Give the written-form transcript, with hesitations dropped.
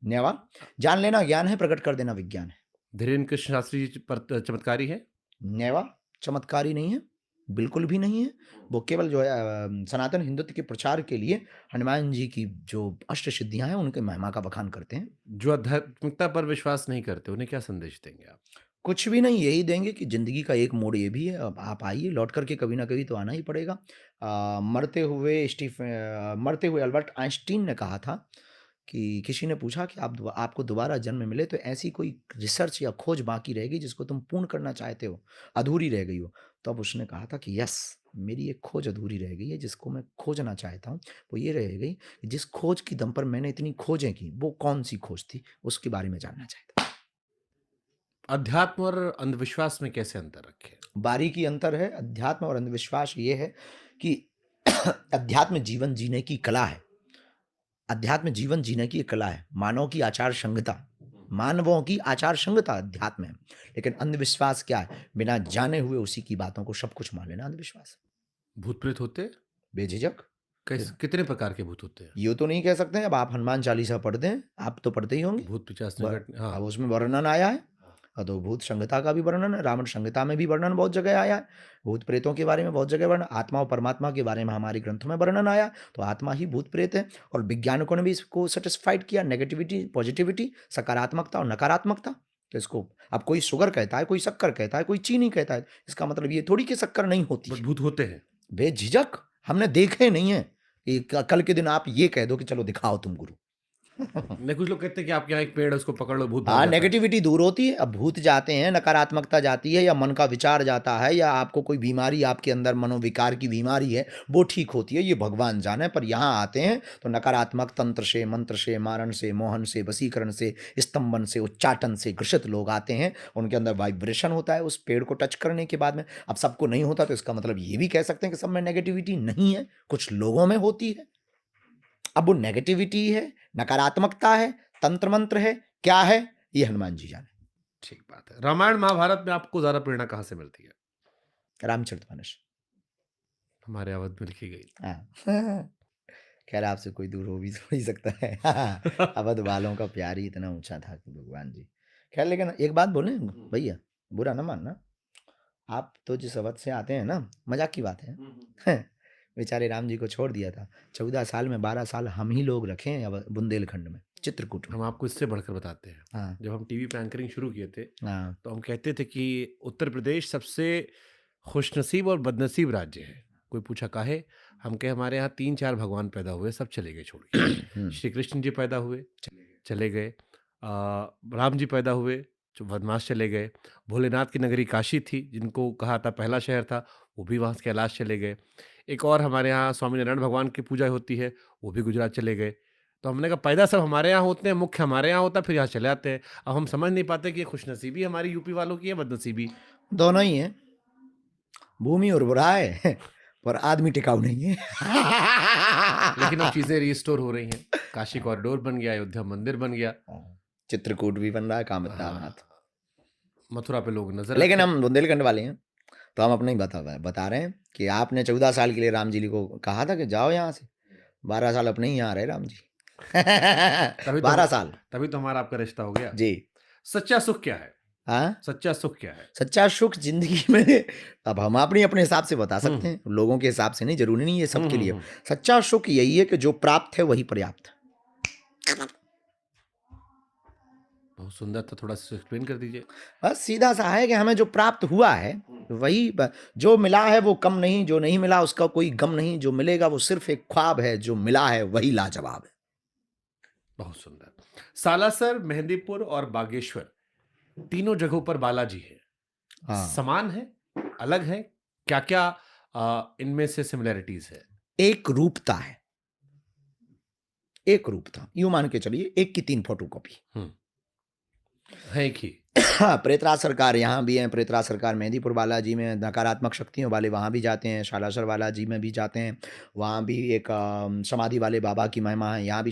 न्यावा जान लेना ज्ञान है, प्रकट कर देना विज्ञान है। धीरेन्द्र कृष्ण शास्त्री जी पर चमत्कारी है? न्यावा चमत्कारी नहीं है, बिल्कुल भी नहीं है। वो केवल जो है सनातन हिंदुत्व के प्रचार के लिए हनुमान जी की जो अष्ट सिद्धियां हैं उनके महिमा का बखान करते हैं। जो आध्यात्मिकता पर विश्वास नहीं करते, उन्हें क्या संदेश देंगे आप? कुछ भी नहीं, यही देंगे कि ज़िंदगी का एक मोड़ ये भी है, अब आप आइए, लौट कर के कभी ना कभी तो आना ही पड़ेगा। मरते हुए अल्बर्ट आइंस्टीन ने कहा था कि किसी ने पूछा कि आपको दोबारा जन्म मिले तो ऐसी कोई रिसर्च या खोज बाकी रहेगी जिसको तुम पूर्ण करना चाहते हो, अधूरी रह गई हो। तब उसने कहा था कि यस, मेरी एक खोज अधूरी रह गई है जिसको मैं खोजना चाहता हूँ। वो ये रह गई कि जिस खोज की दम पर मैंने इतनी खोजें की, वो कौन-सी खोज थी, उसके बारे में जानना चाहता हूँ। अध्यात्म और अंधविश्वास में कैसे अंतर रखें? बारीकी अंतर है। अध्यात्म और अंधविश्वास ये है कि अध्यात्म जीवन जीने की कला है। अध्यात्म जीवन जीने की एक कला है। मानवों की आचार संहिता अध्यात्म है। लेकिन अंधविश्वास क्या है? बिना जाने हुए उसी की बातों को सब कुछ मान लेना अंधविश्वास। भूत प्रेत होते हैं? बेझिझक। कितने प्रकार के भूत होते हैं? ये तो नहीं कह सकते हैं। अब आप हनुमान चालीसा पढ़ते हैं, आप तो पढ़ते ही होंगे। भूत पिशाच व निकट, हाँ। अब उसमें वर्णन आया है। तो भूत संहिता का भी वर्णन है, रावण संहिता में भी वर्णन बहुत जगह आया है। भूत प्रेतों के बारे में बहुत जगह वर्णन, आत्मा और परमात्मा के बारे में हमारे ग्रंथों में वर्णन आया। तो आत्मा ही भूत प्रेत है। और वैज्ञानिकों ने भी इसको सेटिस्फाइड किया, नेगेटिविटी, पॉजिटिविटी, सकारात्मकता और नकारात्मकता। तो इसको अब कोई शुगर कहता है, कोई शक्कर कहता है, कोई चीनी कहता है, इसका मतलब ये थोड़ी कि शक्कर नहीं होती बट है। भूत होते हैं। बेझिझक, हमने देखे नहीं है कि कल के दिन आप ये कह दो कि चलो दिखाओ तुम गुरु। नहीं, कुछ लोग कहते हैं कि आपके यहाँ एक पेड़ है, उसको पकड़ लो, भूत भाग हाँ, जाता है। नेगेटिविटी दूर होती है। अब भूत जाते हैं, नकारात्मकता जाती है, या मन का विचार जाता है, या आपको कोई बीमारी, आपके अंदर मनोविकार की बीमारी है, वो ठीक होती है, ये भगवान जाने। पर यहाँ आते हैं तो नकारात्मक तंत्र से, मंत्र से, मारण से, मोहन से, वशीकरण से, स्तंभन से, उच्चाटन से ग्रसित लोग आते हैं। उनके अंदर वाइब्रेशन होता है उस पेड़ को टच करने के बाद में। अब सबको नहीं होता तो इसका मतलब ये भी कह सकते हैं कि सब में नेगेटिविटी नहीं है, कुछ लोगों में होती है। अब वो नेगेटिविटी है, नकारात्मकता है, तंत्र मंत्र है, क्या है, ये हनुमान जी जाने। ठीक बात है। रामायण महाभारत में आपको ज़्यादा प्रेरणा कहाँ से मिलती है? रामचरितमानस। हमारे अवध में लिखी गई। हाँ। खैर आपसे कोई दूर हो भी तो नहीं सकता है। अवध वालों का प्यार ही इतना ऊंचा था कि भगवान जी। खैर लेकिन एक बात बोले भैया, बुरा ना मानना, आप तो जिस अवध से आते हैं ना, मजाक की बात है। बेचारे राम जी को छोड़ दिया था, 14 साल में 12 साल हम ही लोग रखे हैं बुंदेलखंड में, चित्रकूट में। हम आपको इससे बढ़कर बताते हैं। हाँ जब हम टीवी पे एंकरिंग शुरू किए थे, हाँ। तो हम कहते थे कि उत्तर प्रदेश सबसे खुशनसीब और बदनसीब राज्य है। कोई पूछा काहे? हम कहे हमारे यहाँ 3-4 भगवान पैदा हुए, सब चले गए छोड़ के। श्री कृष्ण जी पैदा हुए, चले गए। राम जी पैदा हुए, जो वनवास चले गए। भोलेनाथ की नगरी काशी थी, जिनको कहा था पहला शहर था, वो भी वहाँ से कैलाश चले गए। एक और हमारे यहाँ स्वामीनारायण भगवान की पूजा होती है, वो भी गुजरात चले गए। तो हमने कहा पैदा सब हमारे यहाँ होते हैं, मुख्य हमारे यहाँ होता है, फिर यहाँ चले आते हैं। अब हम समझ नहीं पाते कि ये खुशनसीबी हमारी यूपी वालों की है, बदनसीबी। दोनों ही है। भूमि उर्वरा है पर आदमी टिकाऊ नहीं है। लेकिन अब चीज़ें रिस्टोर हो रही हैं। काशी कॉरिडोर बन गया, अयोध्या मंदिर बन गया। चित्रकूट भी बन रहा है, कामतनाथ। हाँ, मथुरा पे लोग नज़र लेकिन रखें। हम बुंदेलखंड वाले हैं, तो हम अपना ही बता रहे हैं कि आपने 14 साल के लिए राम जी को कहा था कि जाओ यहाँ से, 12 साल अपने ही यहाँ रहे राम जी। तभी तो 12 साल। तभी तो हमारा आपका रिश्ता हो गया। जी। सच्चा सुख क्या है? हाँ। सच्चा सुख क्या है? सच्चा सुख जिंदगी में, अब हम अपने अपने हिसाब से बता सकते हुँ। हैं, लोगों के हिसाब से नहीं, जरूरी नहीं है हुँ, सबके हुँ, लिए। हुँ। सच्चा सुख यही है कि जो प्राप्त है वही पर्याप्त है। बहुत सुंदर था, थोड़ा-सा एक्सप्लेन कर दीजिए। बस सीधा सा है कि हमें जो प्राप्त हुआ है वही जो मिला है वो कम नहीं, जो नहीं मिला उसका कोई गम नहीं, जो मिलेगा वो सिर्फ एक ख्वाब है, जो मिला है वही लाजवाब है। बहुत सुंदर। सालासर, मेहंदीपुर और बागेश्वर, तीनों जगहों पर बालाजी हैं। हाँ। समान है? अलग है? क्या-क्या इनमें से सिमिलैरिटीज़ है? एक रूपता है, एक रूपता, यूं मान के चलिए, एक की 3 फोटोकॉपी। हुँ। है एक ही। हाँ, प्रेतराज सरकार यहाँ भी हैं, प्रेतराज सरकार मेहंदीपुर बालाजी में, नकारात्मक शक्तियों वाले वहाँ भी जाते हैं, सालासर बालाजी में भी जाते हैं, वहाँ भी एक समाधि वाले बाबा की महिमा है, यहाँ भी